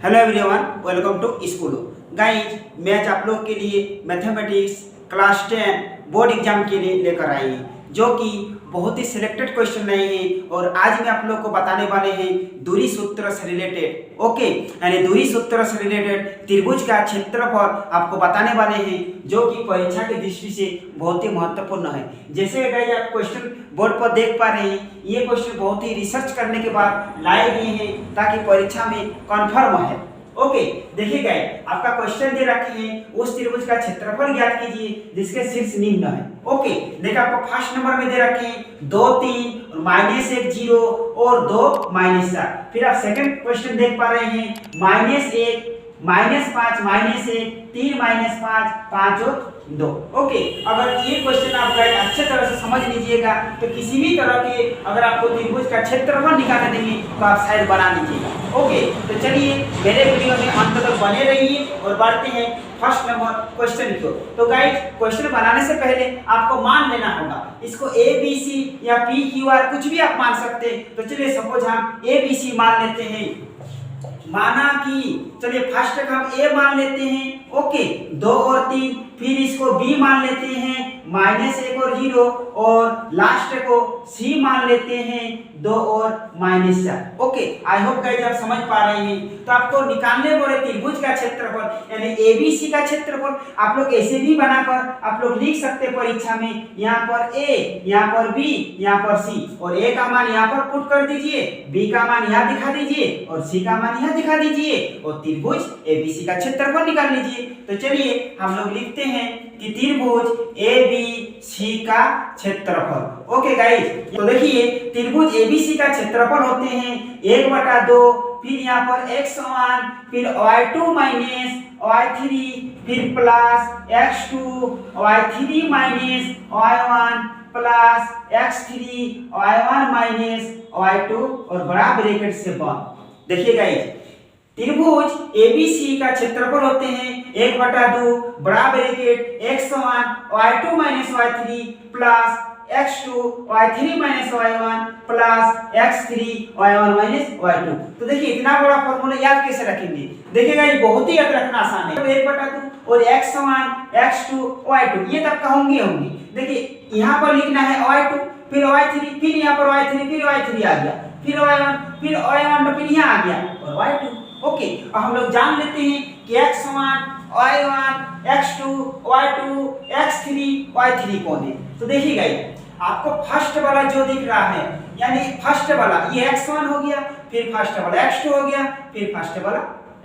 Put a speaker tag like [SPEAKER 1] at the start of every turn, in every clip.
[SPEAKER 1] Hello everyone, welcome to स्कूलो। Guys, मैं आज आप लोग के लिए मैथमेटिक्स क्लास 10 बोर्ड एग्जाम के लिए लेकर आई है, जो कि बहुत ही सिलेक्टेड क्वेश्चन रहे हैं। और आज मैं आप लोग को बताने वाले हैं दूरी सूत्र से रिलेटेड। ओके, यानी दूरी सूत्र से रिलेटेड त्रिभुज का क्षेत्रफल आपको बताने वाले हैं, जो कि परीक्षा की दृष्टि से बहुत ही महत्वपूर्ण है। जैसे गाइज आप क्वेश्चन बोर्ड पर देख पा रहे हैं, ये क्वेश्चन बहुत ही रिसर्च करने के बाद लाए गए हैं ताकि परीक्षा में कन्फर्म है। ओके, देखिए गाइस, आपका क्वेश्चन दे रखे हैं उस त्रिभुज का क्षेत्रफल ज्ञात कीजिए जिसके शीर्ष निम्न है। ओके, देखिए आपको फर्स्ट नंबर में दे रखे हैं 2 3 और -1 0 और 2 -4। फिर आप सेकंड क्वेश्चन देख पा रहे हैं -1 -5 -1 3 -5 5 और 2। ओके, अगर ये क्वेश्चन आप गाइस अच्छे तरह से समझ लीजिएगा तो किसी भी तरह के अगर आपको त्रिभुज का क्षेत्रफल निकालने देंगे तो आप शायद बना लीजिएगा। ओके, तो चलिए मेरे वीडियो में अंत तक बने रहिए और बढ़ते हैं फर्स्ट नंबर क्वेश्चन को। तो गाइस, क्वेश्चन बनाने से पहले आपको मान लेना होगा, इसको ए बी सी या पी क्यू आर कुछ भी आप मान सकते हैं। तो चलिए सपोज हम ए बी सी मान लेते हैं। माना कि चलिए फर्स्ट तक हम ए मान लेते हैं। ओके, 2 और 3, फिर इसको बी मान लेते हैं -1 और 0, और लास्ट को सी मान लेते हैं 2 और -4। ओके, आई होप गाइस आप समझ पा रहे हैं। तो आपको निकालने वाले त्रिभुज का क्षेत्रफल यानी एबीसी का क्षेत्रफल आप लोग ऐसे भी बनाकर आप लोग लिख सकते हैं परीक्षा में। यहाँ पर ए, यहाँ पर बी, यहाँ पर सी, और ए का मान यहाँ पर पुट कर दीजिए, बी का मान यहाँ दिखा दीजिए और सी का मान यहाँ दिखा दीजिए और त्रिभुज एबीसी का क्षेत्रफल निकाल लीजिए। तो चलिए हम लोग लिखते हैं कि त्रिभुज एबीसी का क्षेत्रफल। ओके गाइस, तो देखिए त्रिभुज एबीसी का क्षेत्रफल होते हैं 1/2, फिर यहाँ पर x1, फिर y2 माइनस y3, फिर plus x2 y3 minus y1 plus x3 y1 minus y2 और बड़ा ब्रैकेट से बंद। देखिए गाइस, त्रिभुज एबीसी का क्षेत्रफल होते हैं 1/2 बड़ा bracket x1 y2 minus y3 plus x2 y3 minus y1 plus x3 y1 minus y2। तो देखिए इतना बड़ा फॉर्मूला याद कैसे रखेंगे? देखिएगा ये बहुत ही याद रखना आसान है। 1/2 और x1 x2 y2 ये तब का होंगे। देखिए यहाँ पर लिखना है y2, फिर y3, फिर यहाँ पर y3, फिर y3 आ गया, फिर y1, फिर y1, फिर यहाँ आ गया और y2। ओके, अब हम लोग जान लेते हैं कि x1 y1 x2 y2 x3 y3 कौन है। तो देखिए गाइस, आपको फर्स्ट वाला जो दिख रहा है यानी फर्स्ट वाला ये x1 हो गया, फिर फर्स्ट वाला x2 हो गया, फिर फर्स्ट वाला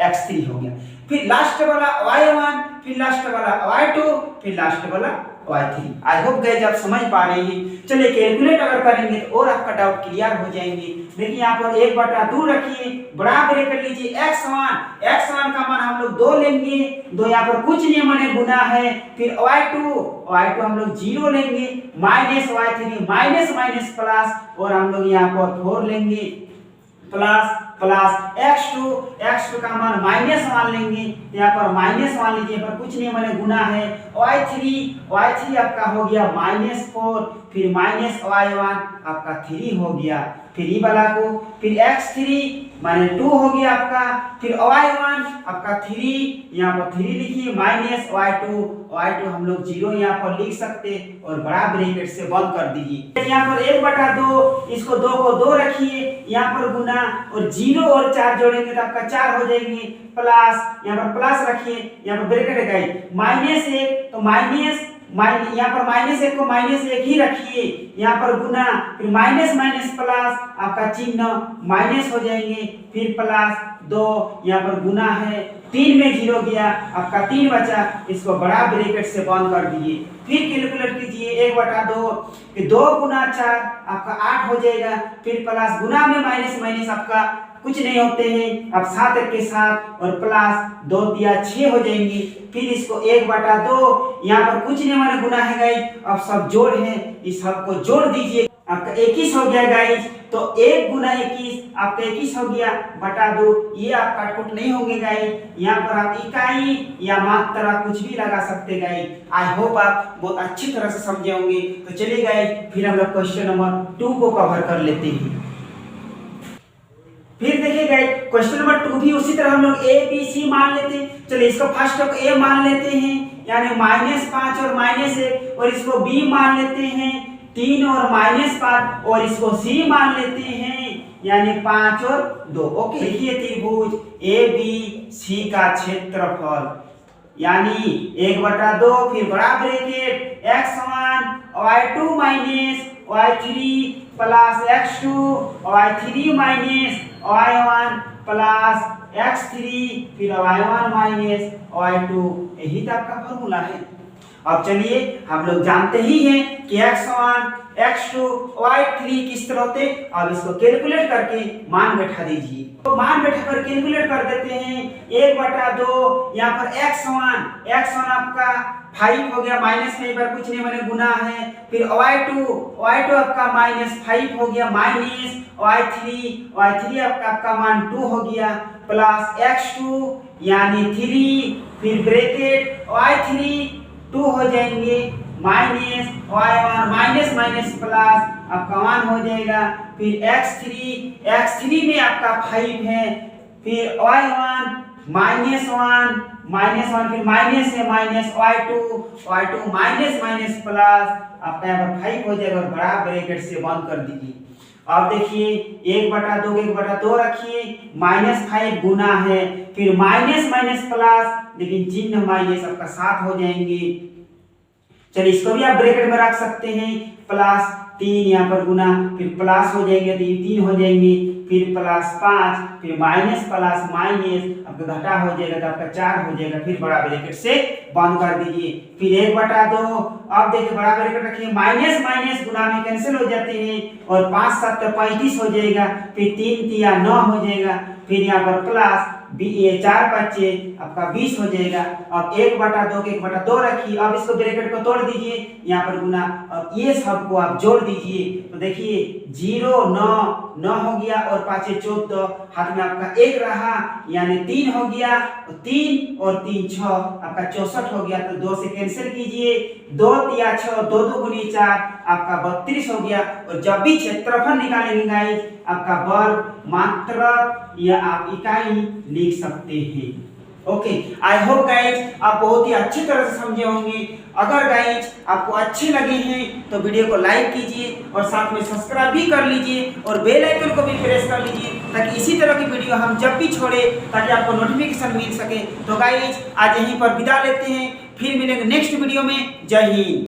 [SPEAKER 1] x3 हो गया, फिर लास्ट वाला y1, फिर लास्ट वाला y2, फिर लास्ट वाला y3। आई होप गाइस आप समझ पा रहे हैं। चलिए कैलकुलेट अगर करेंगे तो और आपका डाउट क्लियर हो जाएंगे। देखिए यहाँ पर 1/2 रखिए, बड़ा ब्रैकेट लीजिए x1 का मान हम लोग 2 लेंगे, 2 यहाँ पर कुछ नहीं माने गुना है, फिर y2 हम लोग 0 लेंगे, माइनस y3 माइनस प्लस, और हम लोग यहाँ पर 4 लेंगे प्लस x2 का मान -1 लेंगे, यहाँ पर -1 लीजिए, पर कुछ नहीं माने गुना है, y3 आपका हो गया -4, फिर -y1 आपका 3 हो गया, फिर ये वाला को फिर x3 माने 2 हो गया आपका, फिर y1 आपका 3, यहाँ पर 3 लिखिए -y2 हम लोग 0 यहाँ पर लिख सकते और बड़ा ब्रैकेट से बंद कर दीजिए। यहाँ पर 1/2, इसको 2 को 2 रखिए, यहाँ पर गुना और 0 और 4 जोड़ेंगे तो आपका 4 हो जाएंगे, प्लस यहाँ पर प्लस रखिए, यहाँ पर ब्रैकेट है गाइस -1 तो यहाँ पर -1 को -1 ही रखिए, यहाँ पर गुना, फिर माइनस प्लस आपका चिन्ह माइनस हो जाएंगे, फिर प्लस 2 यहाँ पर गुना है, 3 में 0 गया, आपका 3 बचा, इसको बड़ा ब्रैकेट से बंद कर दीजिए। फिर कैलकुलेट कीजिए 1/2, फिर 2 गुना 4 आपका 8 हो जाएगा, फिर प्लस गुना में माइनस आपका कुछ नहीं होते हैं, अब 7 के साथ और प्लस 2 दिया 6 हो जाएंगे, फिर इसको 1/2 यहाँ पर कुछ नहीं हमारे गुना है गाइस, अब सब जोड़ है, इस सब को जोड़ दीजिए, आपका 21 हो गया गाइस। तो 1 गुना 21 आपका 21 हो गया बटा 2, ये आप काटकुट नहीं होंगे गाइस, यहाँ पर आप इकाई या मात्रा कुछ भी लगा सकते गाइस। आई होप आप बहुत अच्छी तरह से समझे होंगे। तो चलिए गाइस, फिर हम लोग क्वेश्चन नंबर 2 को कवर कर लेते हैं। फिर देखिए चलिए गाइस, क्वेश्चन नंबर 2 भी उसी तरह हम लोग ए बी सी मान लेते हैं। चलिए इसको फर्स्ट ऑफ ए मान लेते हैं, यानी -5 और -1, और इसको बी मान लेते हैं 3 और -5, और इसको सी मान लेते हैं यानी 5 और 2। ओके, देखिए त्रिभुज ए बी सी का क्षेत्रफल यानी 1/2, फिर बड़ा bracket x1 y2 minus y3 plus x2 y3 minus y1 plus x3 फिर y1 माइनस y2। यही तो आपका फॉर्मूला है। अब चलिए हम लोग जानते ही हैं कि x1 x2 y3 किस तरह होते। अब इसको कैलकुलेट करके मान बैठा दीजिए। तो मान बैठा कर कैलकुलेट कर देते हैं। 1/2 यहाँ पर x1 आपका 5 हो गया, माइनस में पर कुछ नहीं मैंने गुना है। फिर y2 आपका -5 हो गया, माइनस y3 आपका मान 2 हो गया, प्लस x2 यानी 3, फिर ब्रैकेट y3 2 हो जाएंगे, माइनस y1 माइनस प्लस आपका 1 हो जाएगा, फिर x3 में आपका 5 है, फिर y1 -1 फिर माइनस है, माइनस y2 माइनस प्लस आपका यहाँ पर 5 हो जाएगा, और बड़ा ब्रैकेट से बंद कर दीजिए। अब देखिए 1/2 रखिए, -5 गुना है, फिर माइनस प्लस, लेकिन चिन्ह माइनस आपका 7 हो जाएंगे। चलिए इसको भी आप ब्रैकेट में रख सकते हैं, प्लस 3 यहाँ पर गुना, फिर प्लस हो जाएंगे तो ये 3 हो जाएंगे, फिर प्लस 5, फिर माइनस प्लस माइनस आपका घटा हो जाएगा तो आपका 4 हो जाएगा, फिर बड़ा ब्रैकेट से बंद कर दीजिए। फिर 1/2, अब देखिए बड़ा ब्रैकेट रखिए, माइनस गुना में कैंसिल हो जाते हैं, और 5 7 तो 35 हो जाएगा, फिर 3 3 9 हो जाएगा, फिर यहाँ पर प्लस 4 5 आपका 20 हो जाएगा। अब 1/2 रखिए, अब इसको ब्रैकेट को तोड़ दीजिए, यहाँ पर गुना, अब ये सबको आप जोड़ दीजिए तो देखिए 0 9 हो गया, और 5 14, हाथ में आपका 1 रहा यानी 3 हो गया, 3 और 3 6 आपका 64 हो गया, तो 2 से कैंसिल कीजिए, 2 3 6 2 2 गुनी 4 आपका 32 हो गया। और जब भी क्षेत्रफल निकालेंगे गाइस, आपका वर्ग, मात्रक या आप इकाई लिख सकते हैं। ओके, आई होप गाइज आप बहुत ही अच्छी तरह से समझे होंगे। अगर गाइज आपको अच्छे लगे हैं तो वीडियो को लाइक कीजिए, और साथ में सब्सक्राइब भी कर लीजिए, और बेल आइकन को भी प्रेस कर लीजिए, ताकि इसी तरह की वीडियो हम जब भी छोड़े ताकि आपको नोटिफिकेशन मिल सके। तो गाइज आज यहीं पर विदा लेते हैं, फिर मिलेंगे नेक्स्ट वीडियो में। जय हिंद।